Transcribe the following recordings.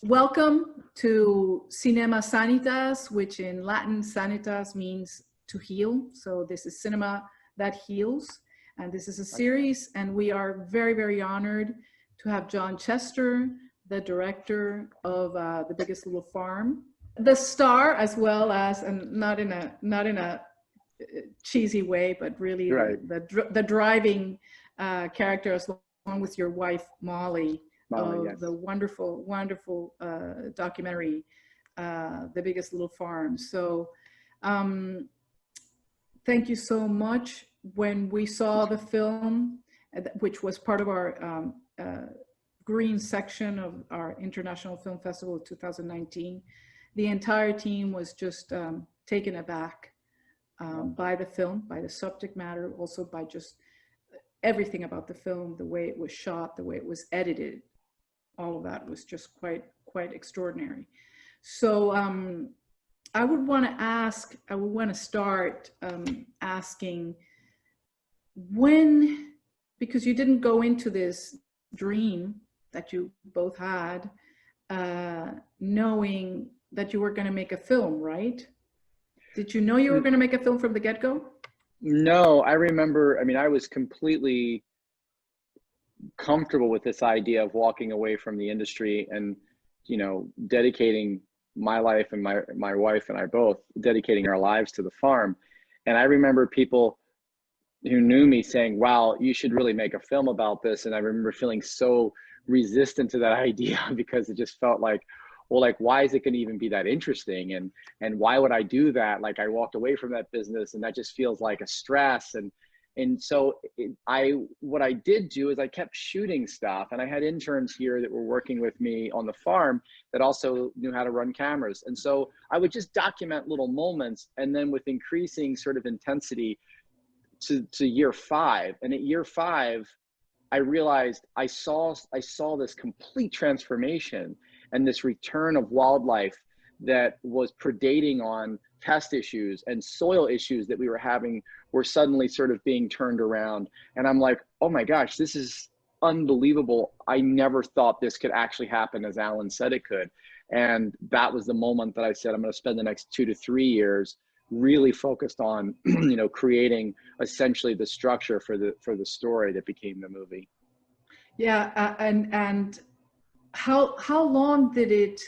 Welcome to Cinema Sanitas, which in Latin sanitas means to heal. So this is cinema that heals. And this is a series, and we are very, very honored to have John Chester, the director of The Biggest Little Farm, the star, as well as, and not in a cheesy way, but really Right. the driving character, along with your wife, Molly, of Yes. the wonderful, wonderful documentary, The Biggest Little Farm. So thank you so much. When we saw the film, which was part of our green section of our International Film Festival of 2019, the entire team was just taken aback by the film, by the subject matter, also by just everything about the film, the way it was shot, the way it was edited. All of that was just quite extraordinary. So I would want to start asking, when, because you didn't go into this dream that you both had, knowing that you were going to make a film, right? Did you know you were going to make a film from the get-go? No, I remember, I mean, I was completely comfortable with this idea of walking away from the industry and, you know, dedicating my life, and my wife and I both dedicating our lives to the farm. And I remember people who knew me saying, wow, you should really make a film about this. And I remember feeling so resistant to that idea because it just felt like, well, like, why is it going to even be that interesting? And why would I do that? Like, I walked away from that business, and that just feels like a stress. And so what I did do is I kept shooting stuff, and I had interns here that were working with me on the farm that also knew how to run cameras. And so I would just document little moments, and then with increasing sort of intensity to year 5. And at year 5, I realized I saw this complete transformation and this return of wildlife that was predating on pest issues and soil issues that we were having were suddenly sort of being turned around. And I'm like, oh my gosh, this is unbelievable. I never thought this could actually happen as Alan said it could. And that was the moment that I said, I'm going to spend the next 2 to 3 years really focused on, you know, creating essentially the structure for the story that became the movie. Yeah, and how long did it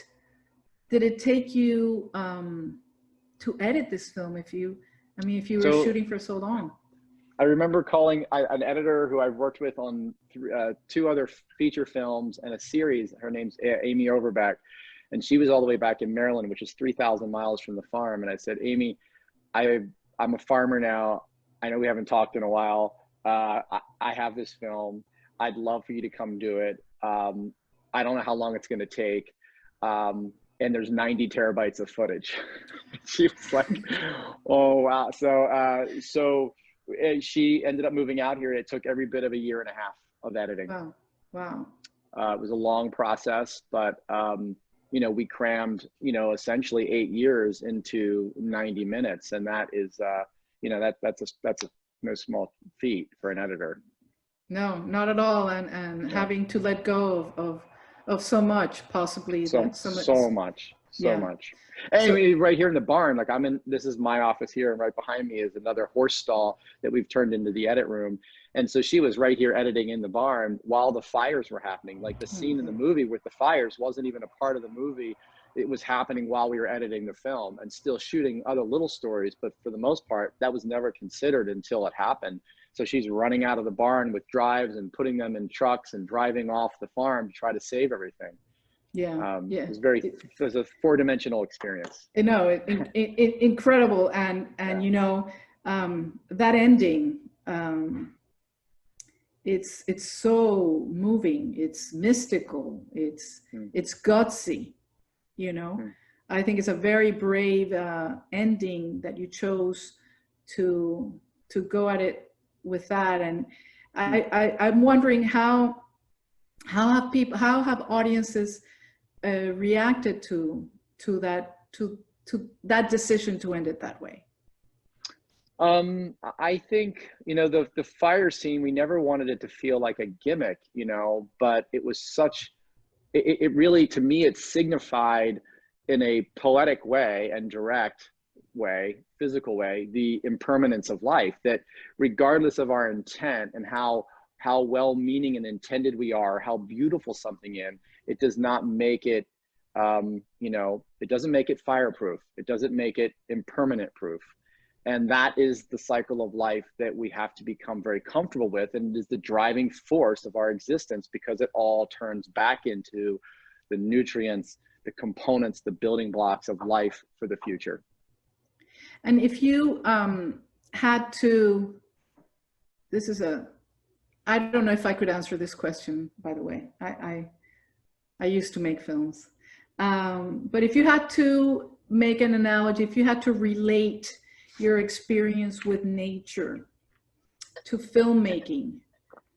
take you to edit this film? If you were shooting for so long. I remember calling an editor who I've worked with on 2 other feature films and a series. Her name's Amy Overbeck, and she was all the way back in Maryland, which is 3,000 miles from the farm. And I said, Amy, I'm a farmer now. I know we haven't talked in a while. I have this film. I'd love for you to come do it. I don't know how long it's going to take. And there's 90 terabytes of footage. She was like, oh, wow. So she ended up moving out here. It took every bit of a year and a half of editing. Wow. Wow. It was a long process, but you know, we crammed, you know, essentially 8 years into 90 minutes. And that is, you know, that's a no small feat for an editor. No, not at all. And yeah, having to let go of so much, possibly. So much. And so, right here in the barn, like this is my office here, and right behind me is another horse stall that we've turned into the edit room. And so she was right here editing in the barn while the fires were happening. Like the scene in the movie with the fires wasn't even a part of the movie. It was happening while we were editing the film and still shooting other little stories. But for the most part, that was never considered until it happened. So she's running out of the barn with drives and putting them in trucks and driving off the farm to try to save everything. Yeah, yeah. It was a 4-dimensional experience. No, incredible. And yeah, you know, that ending, it's so moving. It's mystical. It's gutsy. You know, I think it's a very brave ending that you chose to go at it with that. And I'm wondering how have audiences reacted to that decision to end it that way? I think, you know, the fire scene, we never wanted it to feel like a gimmick, you know, but it was such it really, to me, it signified in a poetic way and direct way, physical way, the impermanence of life, that regardless of our intent and how well-meaning and intended we are, how beautiful something is, it does not make it, it doesn't make it fireproof. It doesn't make it impermanent proof. And that is the cycle of life that we have to become very comfortable with, and is the driving force of our existence, because it all turns back into the nutrients, the components, the building blocks of life for the future. And if you had to, I don't know if I could answer this question, by the way. I used to make films. But if you had to make an analogy, if you had to relate your experience with nature to filmmaking,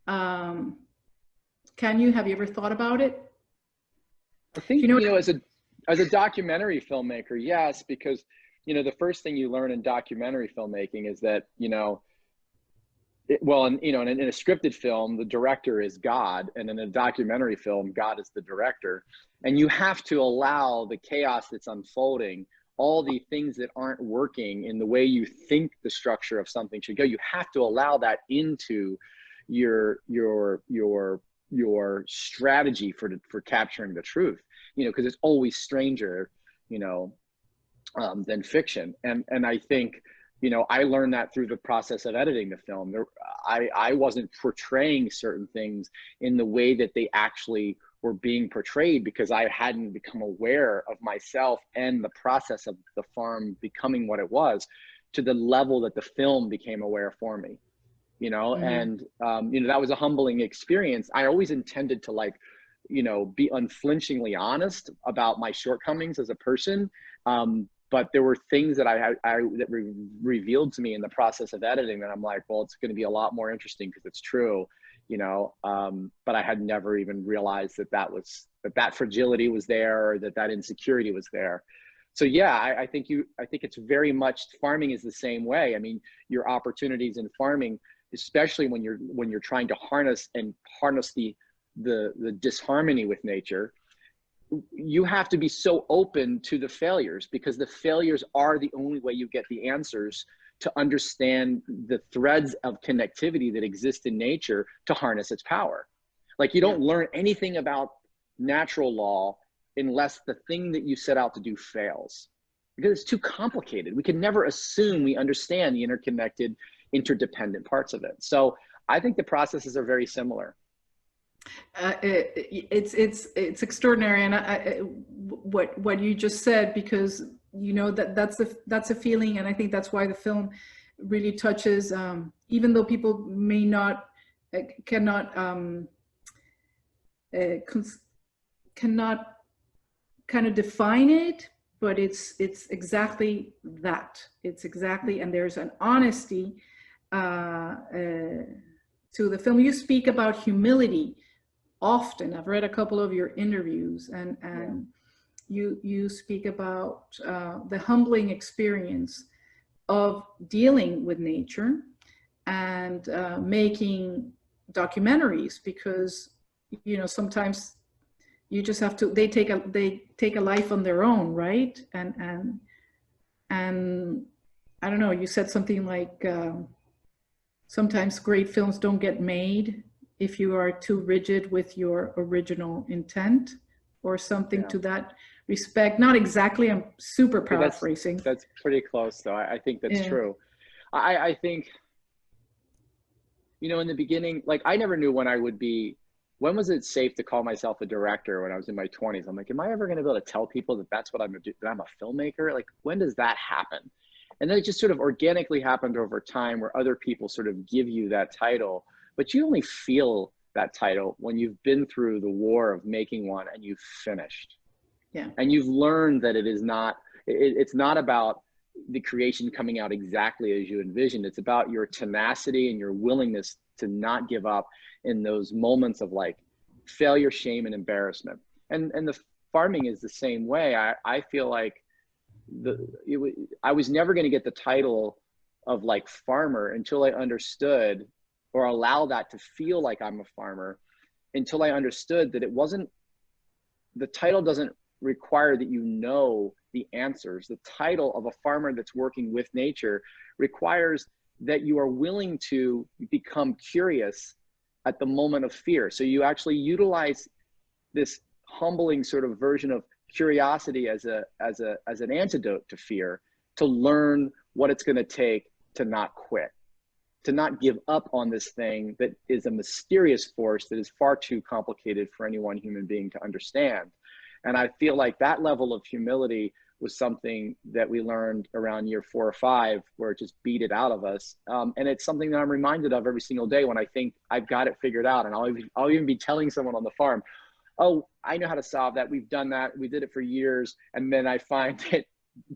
have you ever thought about it? I think, as a documentary filmmaker, yes, because, the first thing you learn in documentary filmmaking is that, in a scripted film, the director is God, and in a documentary film, God is the director. And you have to allow the chaos that's unfolding, all the things that aren't working in the way you think the structure of something should go. You have to allow that into your strategy for capturing the truth, because it's always stranger, than fiction. And I think, I learned that through the process of editing the film. I wasn't portraying certain things in the way that they actually were being portrayed, because I hadn't become aware of myself and the process of the farm becoming what it was, to the level that the film became aware for me, and, that was a humbling experience. I always intended to be unflinchingly honest about my shortcomings as a person. But there were things that that revealed to me in the process of editing that I'm like, well, it's going to be a lot more interesting because it's true, but I had never even realized that fragility was there, or that insecurity was there. So yeah, I think it's very much, farming is the same way. I mean, your opportunities in farming, especially when you're trying to harness the disharmony with nature, you have to be so open to the failures, because the failures are the only way you get the answers to understand the threads of connectivity that exist in nature to harness its power. Like, you don't learn anything about natural law unless the thing that you set out to do fails, because it's too complicated. We can never assume we understand the interconnected, interdependent parts of it. So I think the processes are very similar. It's extraordinary, and what you just said, because that's a feeling, and I think that's why the film really touches, even though people may not cannot kind of define it, but it's exactly that. It's exactly, and there's an honesty to the film. You speak about humility often. I've read a couple of your interviews, and you speak about the humbling experience of dealing with nature and making documentaries, because sometimes you just have to, they take a life on their own, right? And I don't know, you said something like sometimes great films don't get made if you are too rigid with your original intent, or something to that respect. Not exactly, I'm super paraphrasing. That's pretty close, though. I think that's true. I think, in the beginning, like, I never knew when was it safe to call myself a director when I was in my 20s. I'm like, am I ever going to be able to tell people that that's what I'm going to do, that I'm a filmmaker? Like, when does that happen? And then it just sort of organically happened over time, where other people sort of give you that title, but you only feel that title when you've been through the war of making one and you've finished. Yeah. And you've learned that it's not about the creation coming out exactly as you envisioned. It's about your tenacity and your willingness to not give up in those moments of like failure, shame, and embarrassment. And the farming is the same way. I feel like I was never going to get the title of like farmer until I understood, or allow that to feel like I'm a farmer, until I understood that it wasn't the title doesn't require that you know the answers. The title of a farmer that's working with nature requires that you are willing to become curious at the moment of fear. So you actually utilize this humbling sort of version of curiosity as an antidote to fear, to learn what it's going to take to not quit, to not give up on this thing that is a mysterious force that is far too complicated for any one human being to understand. And I feel like that level of humility was something that we learned around year 4 or 5, where it just beat it out of us. And it's something that I'm reminded of every single day when I think I've got it figured out. And I'll even be telling someone on the farm, oh, I know how to solve that. We've done that. We did it for years. And then I find that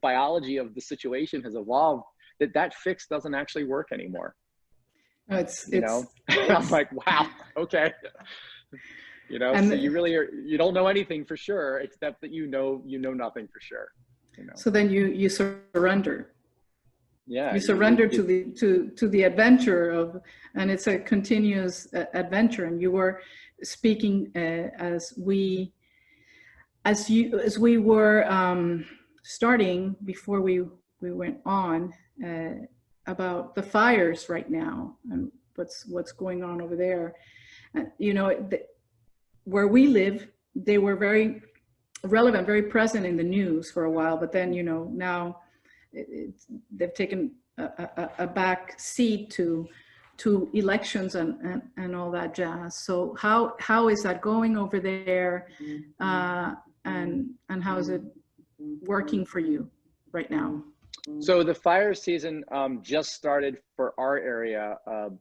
biology of the situation has evolved, that fix doesn't actually work anymore. You know, I'm like, wow, okay. You know, so you really are, you don't know anything for sure, except that you know nothing for sure. You know? So then you surrender. Yeah. You surrender to the adventure of, and it's a continuous adventure. And you were speaking as we were starting before we went on about the fires right now and what's going on over there. You know, where we live, they were very relevant, very present in the news for a while, but then, you know, now they've taken a back seat to elections and all that jazz. So how is that going over there, and how is it working for you right now? So the fire season just started for our area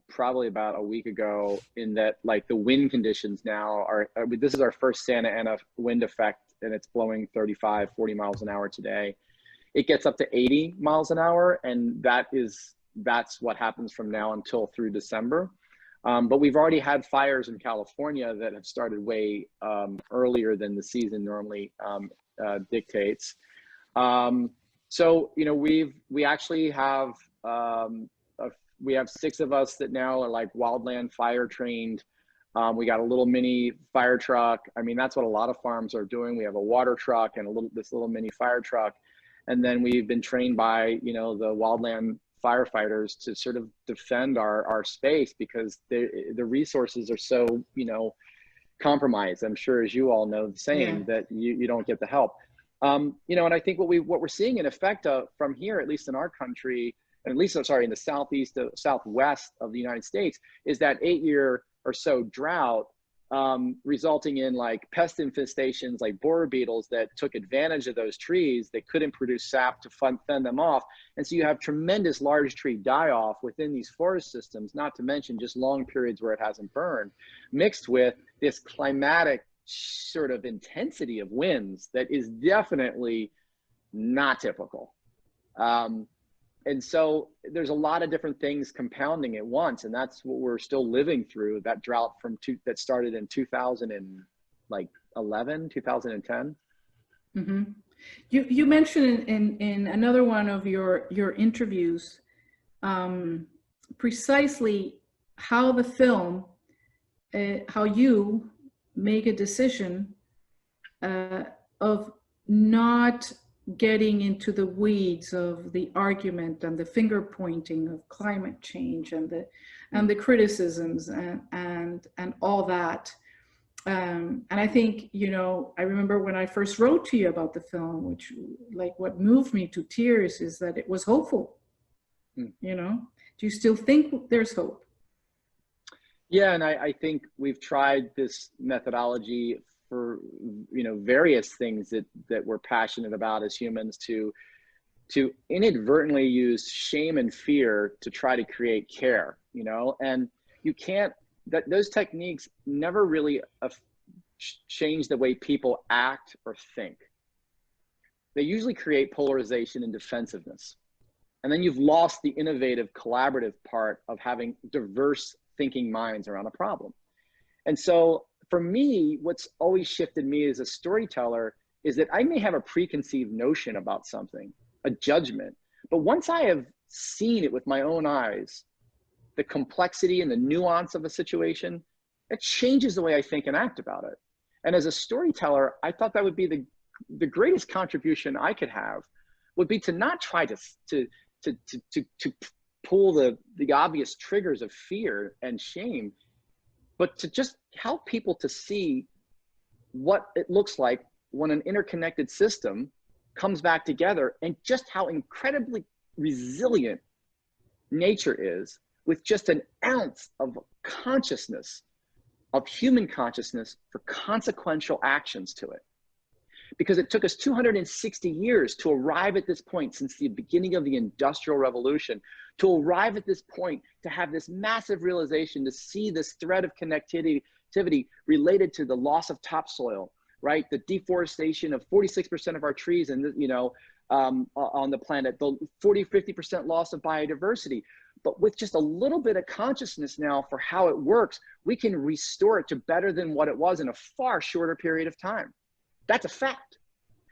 probably about a week ago, in that like the wind conditions now are, this is our first Santa Ana wind effect, and it's blowing 35, 40 miles an hour today. It gets up to 80 miles an hour, and that's what happens from now until through December. But we've already had fires in California that have started way earlier than the season normally dictates. So, you know, we actually have, we have 6 of us that now are like wildland fire trained. We got a little mini fire truck. I mean, that's what a lot of farms are doing. We have a water truck and this little mini fire truck. And then we've been trained by, you know, the wildland firefighters to sort of defend our space, because the resources are so, you know, compromised. I'm sure, as you all know the same, that you don't get the help. You know, and I think what we're seeing in effect from here, at least in our country, and at least, I'm sorry, in the southwest of the United States, is that 8-year or so drought, resulting in like pest infestations like borer beetles that took advantage of those trees. They couldn't produce sap to fend them off. And so you have tremendous large tree die off within these forest systems, not to mention just long periods where it hasn't burned, mixed with this climatic sort of intensity of winds that is definitely not typical. And so there's a lot of different things compounding at once, and that's what we're still living through, that drought that started in 2011, 2010. Mm-hmm. You mentioned in another one of your interviews precisely how the film, how you make a decision of not getting into the weeds of the argument and the finger pointing of climate change and the criticisms and all that. And I think, you know, I remember when I first wrote to you about the film, which, like, what moved me to tears is that it was hopeful. You know, do you still think there's hope? Yeah, and I think we've tried this methodology for, you know, various things that we're passionate about as humans, to inadvertently use shame and fear to try to create care, you know. And you can't, those techniques never really change the way people act or think. They usually create polarization and defensiveness. And then you've lost the innovative, collaborative part of having diverse thinking minds around a problem. And so for me, what's always shifted me as a storyteller is that I may have a preconceived notion about something, a judgment, but once I have seen it with my own eyes, the complexity and the nuance of a situation, it changes the way I think and act about it. And as a storyteller, I thought that would be the greatest contribution I could have, would be to not try to pull the obvious triggers of fear and shame, but to just help people to see what it looks like when an interconnected system comes back together, and just how incredibly resilient nature is, with just an ounce of consciousness, of human consciousness, for consequential actions to it. Because it took us 260 years to arrive at this point, since the beginning of the Industrial Revolution, to arrive at this point, to have this massive realization, to see this thread of connectivity related to the loss of topsoil, right? The deforestation of 46% of our trees, and on the planet, the 40–50% loss of biodiversity. But with just a little bit of consciousness now for how it works, we can restore it to better than what it was in a far shorter period of time. That's a fact,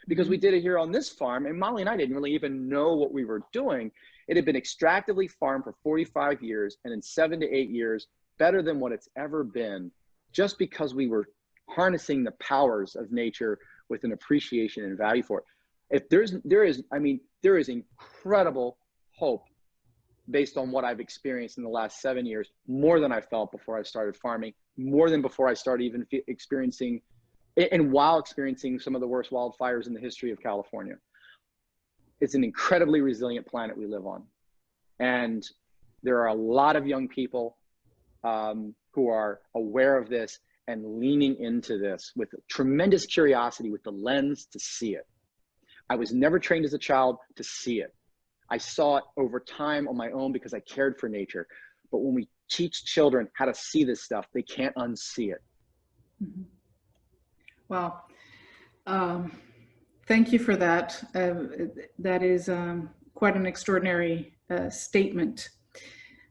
because we did it here on this farm, and Molly and I didn't really even know what we were doing. It had been extractively farmed for 45 years, and in 7 to 8 years, better than what it's ever been, just because we were harnessing the powers of nature with an appreciation and value for it. If there is incredible hope based on what I've experienced in the last 7 years, more than I felt before I started farming, more than before I started even experiencing, and while experiencing some of the worst wildfires in the history of California. It's an incredibly resilient planet we live on. And there are a lot of young people who are aware of this and leaning into this with tremendous curiosity, with the lens to see it. I was never trained as a child to see it. I saw it over time on my own because I cared for nature. But when we teach children how to see this stuff, they can't unsee it. Mm-hmm. Wow. Thank you for that. That is quite an extraordinary statement.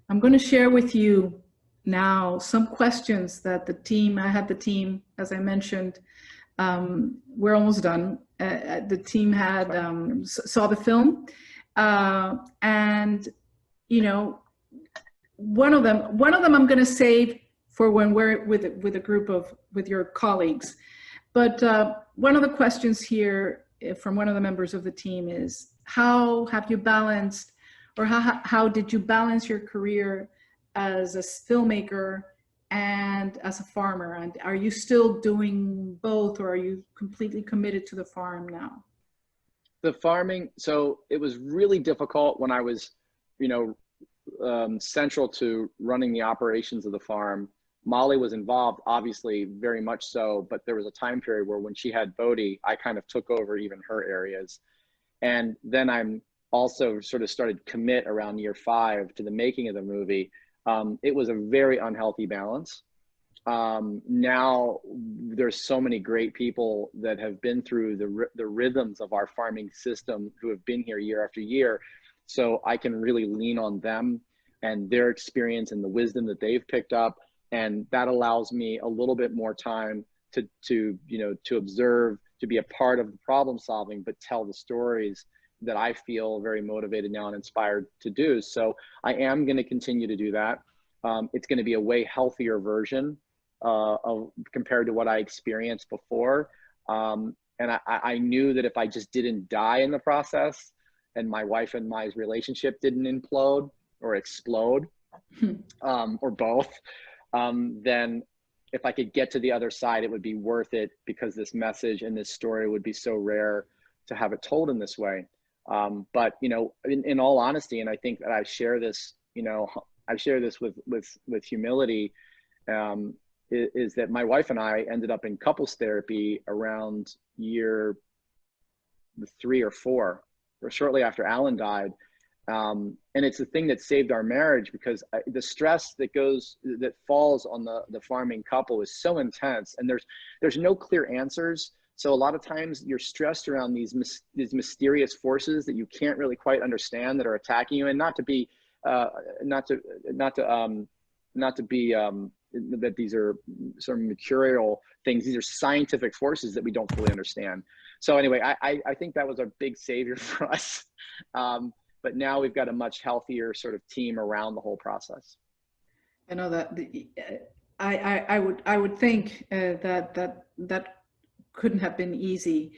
I'm going to share with you now some questions that I had the team, as I mentioned, we're almost done. The team had saw the film, and one of them I'm going to save for when we're with a group with your colleagues. But one of the questions here from one of the members of the team is, how have you balanced, or how did you balance your career as a filmmaker and as a farmer? And are you still doing both, or are you completely committed to the farm now? The farming, so it was really difficult when I was, central to running the operations of the farm. Molly was involved, obviously, very much so, but there was a time period where when she had Bodhi, I kind of took over even her areas. And then I'm also sort of started commit around year 5 to the making of the movie. It was a very unhealthy balance. Now there's so many great people that have been through the rhythms of our farming system, who have been here year after year. So I can really lean on them and their experience and the wisdom that they've picked up. And that allows me a little bit more time to observe, to be a part of the problem solving, but tell the stories that I feel very motivated now and inspired to do. So I am going to continue to do that. It's going to be a way healthier version compared to what I experienced before. And I knew that if I just didn't die in the process, and my wife and my relationship didn't implode or explode, or both, then if I could get to the other side, it would be worth it, because this message and this story would be so rare to have it told in this way. But in all honesty, and I think that I share this with humility, is that my wife and I ended up in couples therapy around year 3 or 4, or shortly after Alan died. And it's the thing that saved our marriage, because the stress that falls on the farming couple is so intense, and there's no clear answers. So a lot of times you're stressed around these mysterious forces that you can't really quite understand, that are attacking you, and not to be that these are sort of mercurial things. These are scientific forces that we don't fully understand. So anyway, I think that was a big savior for us. But now we've got a much healthier sort of team around the whole process. I know that I would think that couldn't have been easy.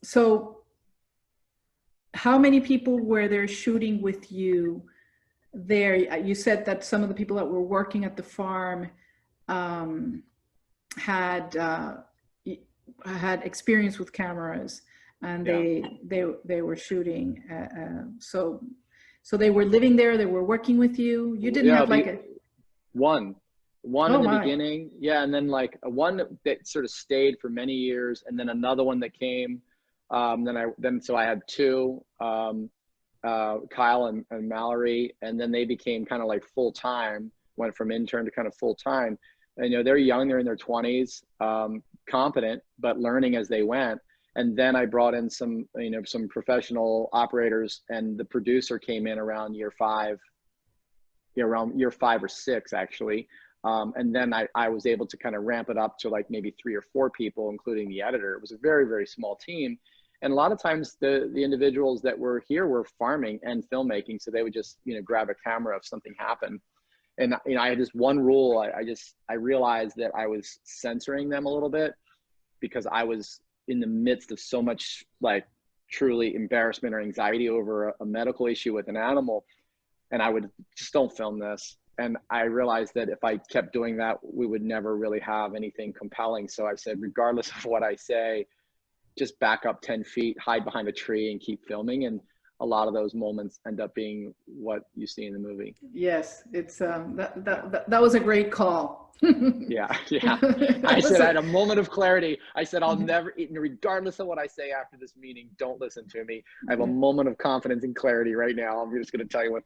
So how many people were there shooting with you there? You said that some of the people that were working at the farm um, had had experience with cameras, and Yeah. they were shooting. So they were living there. They were working with you. You didn't Yeah, have like a. one Oh in the my. beginning, yeah, and then like one that sort of stayed for many years, and then another one that came. So I had two, Kyle and Mallory, and then they became kind of like full time. Went from intern to kind of full time, and they're young, they're in their 20s, competent but learning as they went. And then I brought in some professional operators, and the producer came in around year 5, around year 5 or 6 actually. And then I was able to kind of ramp it up to like maybe 3 or 4 people, including the editor. It was a very, very small team. And a lot of times the individuals that were here were farming and filmmaking. So they would just, grab a camera if something happened. And, I had this one rule. I realized that I was censoring them a little bit because I was in the midst of so much like truly embarrassment or anxiety over a medical issue with an animal. And I would just, don't film this. And I realized that if I kept doing that, we would never really have anything compelling. So I said, regardless of what I say, just back up 10 feet, hide behind a tree, and keep filming. And a lot of those moments end up being what you see in the movie. Yes, it's that was a great call. Yeah. I said, I had a moment of clarity. I said, I'll never, regardless of what I say after this meeting, don't listen to me. I have a moment of confidence and clarity right now. I'm just going to tell you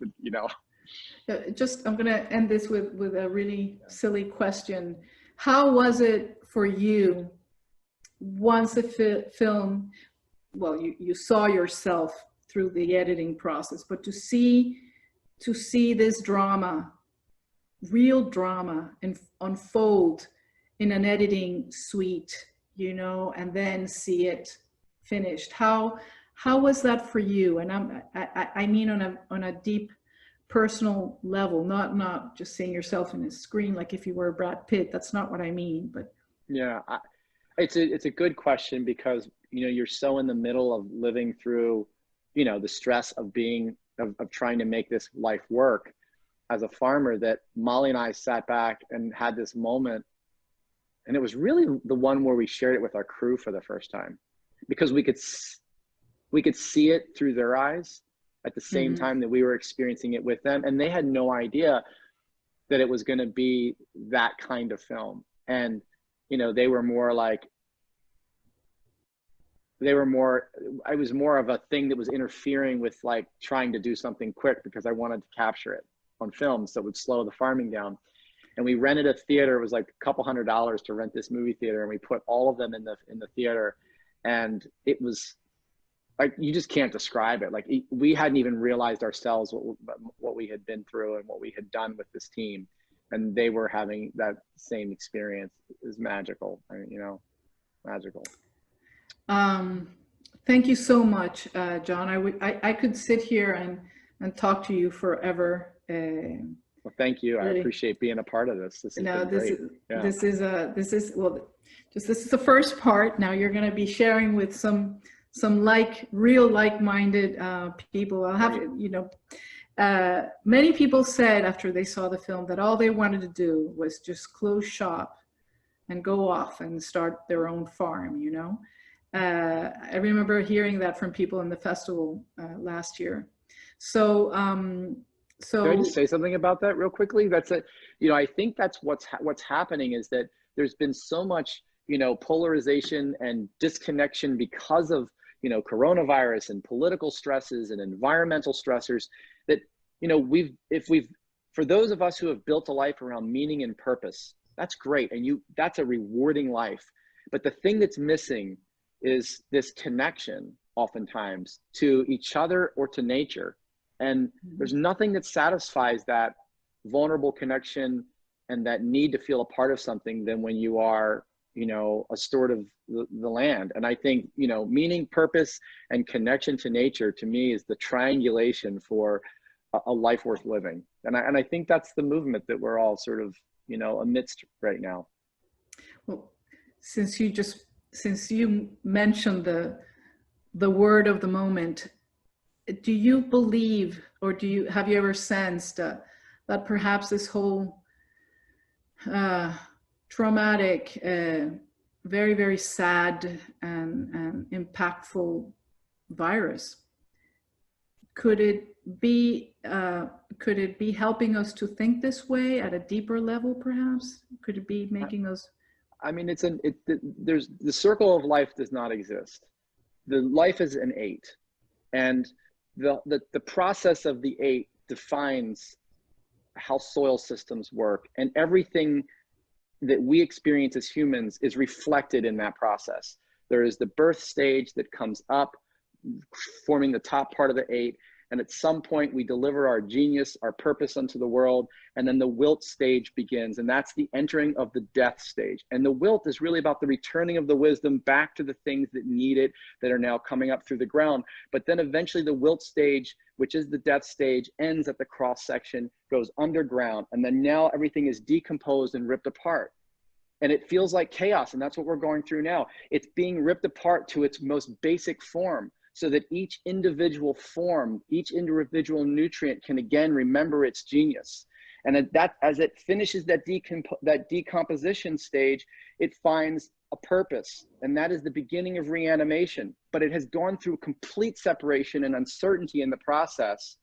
I'm going to end this with a really silly question. How was it for you once the film, well, you saw yourself through the editing process, but to see this drama, real drama, and unfold in an editing suite, and then see it finished. How was that for you? And I mean on a deep personal level, not just seeing yourself in a screen like if you were Brad Pitt. That's not what I mean, but yeah. It's a good question because you're so in the middle of living through the stress of being of trying to make this life work as a farmer, that Molly and I sat back and had this moment. And it was really the one where we shared it with our crew for the first time, because we could see it through their eyes at the same time that we were experiencing it with them. And they had no idea that it was going to be that kind of film. And they were more like, I was more of a thing that was interfering with like trying to do something quick because I wanted to capture it on film, so it would slow the farming down. And we rented a theater. It was like a couple $100s to rent this movie theater, and we put all of them in the theater. And it was like, you just can't describe it. Like, we hadn't even realized ourselves what we had been through and what we had done with this team, and they were having that same experience. It was magical, magical. Thank you so much, John. I could sit here and talk to you forever. Well, thank you. Really. I appreciate being a part of this. This has been great. This is the first part. Now you're going to be sharing with some real like-minded people. I'll have many people said after they saw the film that all they wanted to do was just close shop and go off and start their own farm. I remember hearing that from people in the festival last year. So Can I just say something about that real quickly? That's it. I think that's what's happening, is that there's been so much, polarization and disconnection because of, coronavirus and political stresses and environmental stressors, that, for those of us who have built a life around meaning and purpose, that's great. And that's a rewarding life. But the thing that's missing is this connection oftentimes to each other or to nature. And there's nothing that satisfies that vulnerable connection and that need to feel a part of something than when you are, a steward of the land. And I think, meaning, purpose, and connection to nature, to me, is the triangulation for a life worth living. And I think that's the movement that we're all sort of you know, amidst right now. Well, since you mentioned the word of the moment, do you believe, or have you ever sensed that perhaps this whole traumatic, very, very sad and impactful virus, could it be helping us to think this way at a deeper level, perhaps? Could it be making us? I mean, there's the circle of life does not exist. The life is an 8, and the process of the 8 defines how soil systems work, and everything that we experience as humans is reflected in that process. There is the birth stage that comes up, forming the top part of the 8. And at some point we deliver our genius, our purpose unto the world. And then the wilt stage begins. And that's the entering of the death stage. And the wilt is really about the returning of the wisdom back to the things that need it, that are now coming up through the ground. But then eventually the wilt stage, which is the death stage, ends at the cross section, goes underground. And then now everything is decomposed and ripped apart. And it feels like chaos. And that's what we're going through now. It's being ripped apart to its most basic form, so that each individual form, each individual nutrient can again remember its genius. And as it finishes that decomposition stage, it finds a purpose. And that is the beginning of reanimation. But it has gone through complete separation and uncertainty in the process,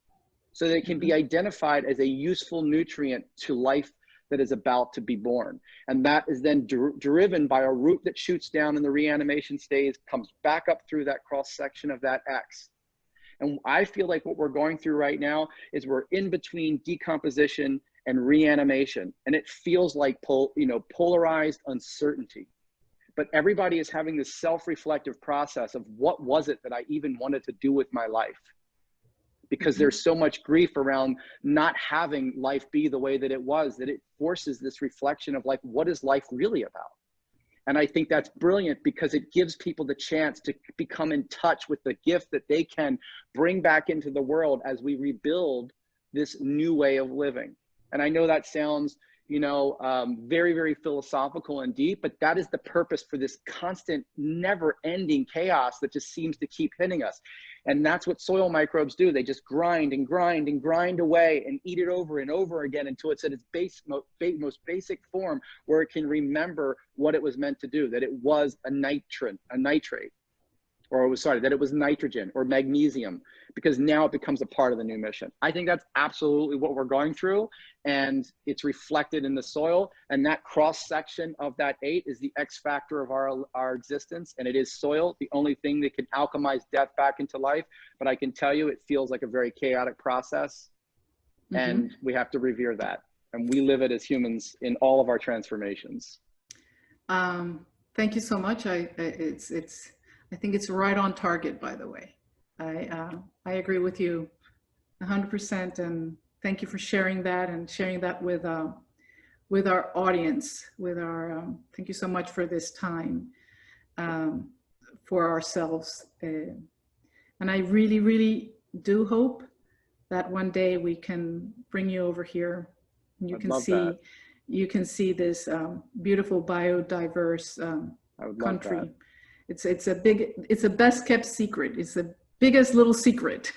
so that it can be identified as a useful nutrient to life that is about to be born. And that is then driven by a root that shoots down in the reanimation stage, comes back up through that cross section of that X. And I feel like what we're going through right now is we're in between decomposition and reanimation. And it feels like polarized uncertainty. But everybody is having this self-reflective process of, what was it that I even wanted to do with my life? Because there's so much grief around not having life be the way that it was, that it forces this reflection of, like, what is life really about? And I think that's brilliant, because it gives people the chance to become in touch with the gift that they can bring back into the world as we rebuild this new way of living. And I know that sounds, very, very philosophical and deep, but that is the purpose for this constant, never-ending chaos that just seems to keep hitting us. And that's what soil microbes do. They just grind and grind and grind away and eat it over and over again until it's at its most basic form, where it can remember what it was meant to do, that it was a nitrate, that it was nitrogen or magnesium, because now it becomes a part of the new mission. I think that's absolutely what we're going through, and it's reflected in the soil. And that cross section of that 8 is the X factor of our existence, and it is soil, the only thing that can alchemize death back into life. But I can tell you, it feels like a very chaotic process, and we have to revere that. And we live it as humans in all of our transformations. Thank you so much. I think it's right on target, by the way. I agree with you 100%, and thank you for sharing that and sharing that with our audience, thank you so much for this time for ourselves. And I really, really do hope that one day we can bring you over here and you can see this beautiful biodiverse country. It's a best kept secret. It's the biggest little secret.